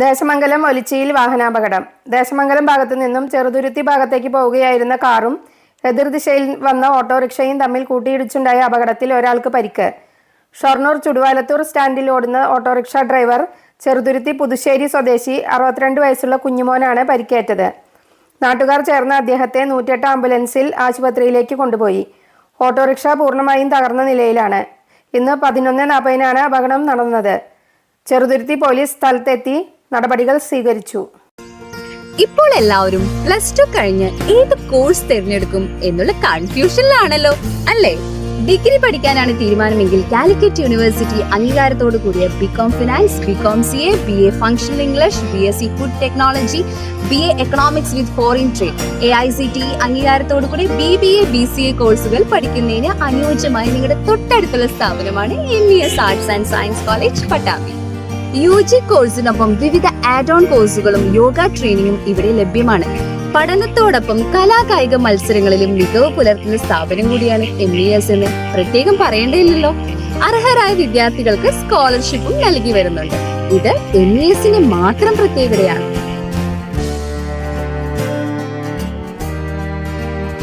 ദേശമംഗലം ഒലിച്ചിയിൽ വാഹനാപകടം. ദേശമംഗലം ഭാഗത്തു നിന്നും ചെറുതുരുത്തി ഭാഗത്തേക്ക് പോവുകയായിരുന്ന കാറും എതിർദിശയിൽ വന്ന ഓട്ടോറിക്ഷയും തമ്മിൽ കൂട്ടിയിടിച്ചുണ്ടായ അപകടത്തിൽ ഒരാൾക്ക് പരിക്ക്. ഷൊർണൂർ ചുടുവാലത്തൂർ സ്റ്റാൻഡിൽ ഓടുന്ന ഓട്ടോറിക്ഷ ഡ്രൈവർ ചെറുതുരുത്തി പുതുശ്ശേരി സ്വദേശി 62 വയസ്സുള്ള കുഞ്ഞുമോനാണ് പരിക്കേറ്റത്. നാട്ടുകാർ ചേർന്ന് അദ്ദേഹത്തെ 108 ആംബുലൻസിൽ ആശുപത്രിയിലേക്ക് കൊണ്ടുപോയി. ഓട്ടോറിക്ഷ പൂർണ്ണമായും തകർന്ന നിലയിലാണ്. ഇന്ന് 11:40 അപകടം നടന്നത്. ചെറുതുരുത്തി പോലീസ് സ്ഥലത്തെത്തി നടപടികൾ സ്വീകരിച്ചു. ഇപ്പോൾ എല്ലാവരും +2 കഴിഞ്ഞ് ഏത് കോഴ്സ് തിരഞ്ഞെടുക്കും എന്നുള്ള കൺഫ്യൂഷനിലാണല്ലോ അല്ലേ? ഡിഗ്രി പഠിക്കാനാണ് തീരുമാനമെങ്കിൽ കാലിക്കറ്റ് യൂണിവേഴ്സിറ്റി അംഗീകാരത്തോടു കൂടിയ BCom finance, BCom CA, BA functional English, BSc food technology, BA economics with foreign trade, AICTE അംഗീകാരത്തോടു കൂടി BBA, BCA കോഴ്സുകൾ പഠിക്കുന്നതിന് അനുയോജ്യമായി നിങ്ങളുടെ തൊട്ടടുത്തുള്ള സ്ഥാപനമാണ് MES arts and science college Pattambi. UG കോഴ്സിനൊപ്പം വിവിധ ആഡ് ഓൺ കോഴ്സുകളും യോഗ ട്രെയിനിങ്ങും ഇവിടെ ലഭ്യമാണ്. പഠനത്തോടൊപ്പം കലാകായിക മത്സരങ്ങളിലും മികവ് പുലർത്തുന്ന സ്ഥാപനം കൂടിയാണ് MES എന്ന് പ്രത്യേകം പറയേണ്ടതില്ലല്ലോ. അർഹരായ വിദ്യാർത്ഥികൾക്ക് സ്കോളർഷിപ്പും നൽകി വരുന്നുണ്ട്. ഇത് MESന്റെ മാത്രം പ്രത്യേകതയാണ്.